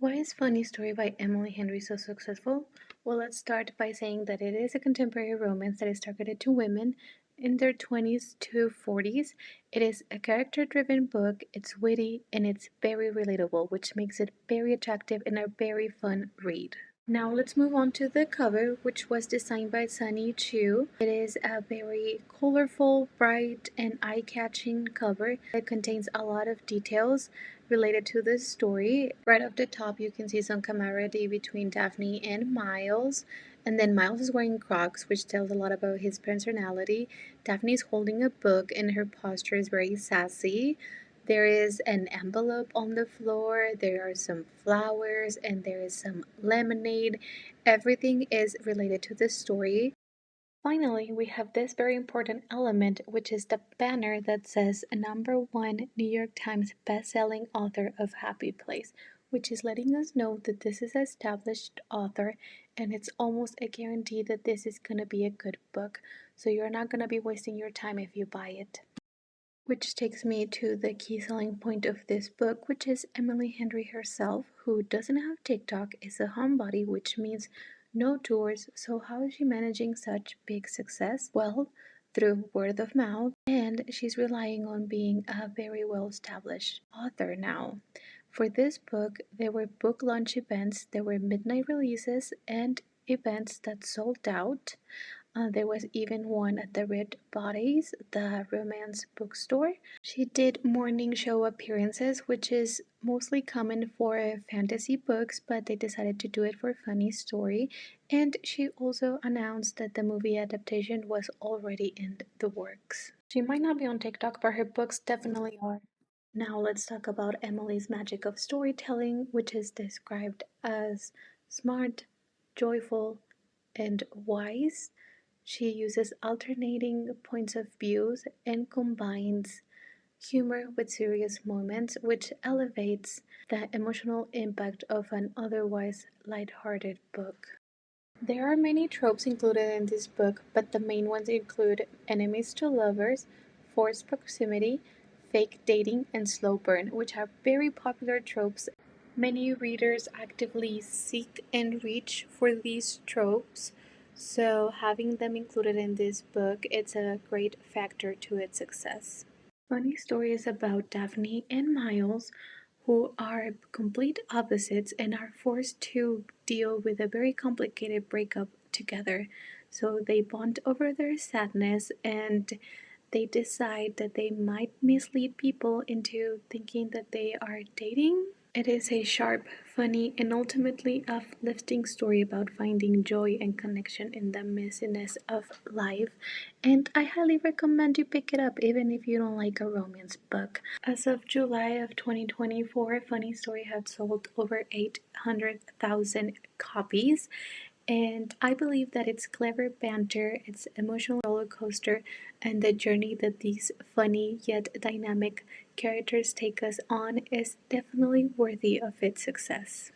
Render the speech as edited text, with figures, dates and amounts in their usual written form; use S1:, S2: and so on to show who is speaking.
S1: Why is Funny Story by Emily Henry so successful? Well, let's start by saying that it is a contemporary romance that is targeted to women in their 20s to 40s. It is a character driven book, it's witty, and it's very relatable, which makes it very attractive and a very fun read. Now let's move on to the cover, which was designed by Sunny Chu. It is a very colorful, bright, and eye-catching cover. It contains a lot of details related to the story. Right off the top, you can see some camaraderie between Daphne and Miles. And then Miles is wearing Crocs, which tells a lot about his personality. Daphne is holding a book, and her posture is very sassy. There is an envelope on the floor, there are some flowers, and there is some lemonade. Everything is related to the story. Finally, we have this very important element, which is the banner that says #1 New York Times bestselling author of Happy Place, which is letting us know that this is an established author and it's almost a guarantee that this is going to be a good book. So you're not going to be wasting your time if you buy it. Which takes me to the key selling point of this book, which is Emily Henry herself, who doesn't have TikTok, is a homebody, which means no tours. So, how is she managing such big success? Well, through word of mouth, and she's relying on being a very well established author now. For this book, there were book launch events, there were midnight releases, and events that sold out. There was even one at the Red Bodies, the romance bookstore. She did morning show appearances, which is mostly common for fantasy books, but they decided to do it for Funny Story. And she also announced that the movie adaptation was already in the works. She might not be on TikTok, but her books definitely are. Now let's talk about Emily's magic of storytelling, which is described as smart, joyful, and wise. She uses alternating points of views and combines humor with serious moments, which elevates the emotional impact of an otherwise lighthearted book. There are many tropes included in this book, but the main ones include enemies to lovers, forced proximity, fake dating, and slow burn, which are very popular tropes. Many readers actively seek and reach for these tropes, so having them included in this book, it's a great factor to its success. Funny Story is about Daphne and Miles, who are complete opposites and are forced to deal with a very complicated breakup together. So they bond over their sadness and they decide that they might mislead people into thinking that they are dating. It is a sharp, funny, and ultimately uplifting story about finding joy and connection in the messiness of life, and I highly recommend you pick it up even if you don't like a romance book. As of July of 2024, Funny Story had sold over 800,000 copies, and I believe that its clever banter, its emotional roller coaster, and the journey that these funny yet dynamic characters take us on is definitely worthy of its success.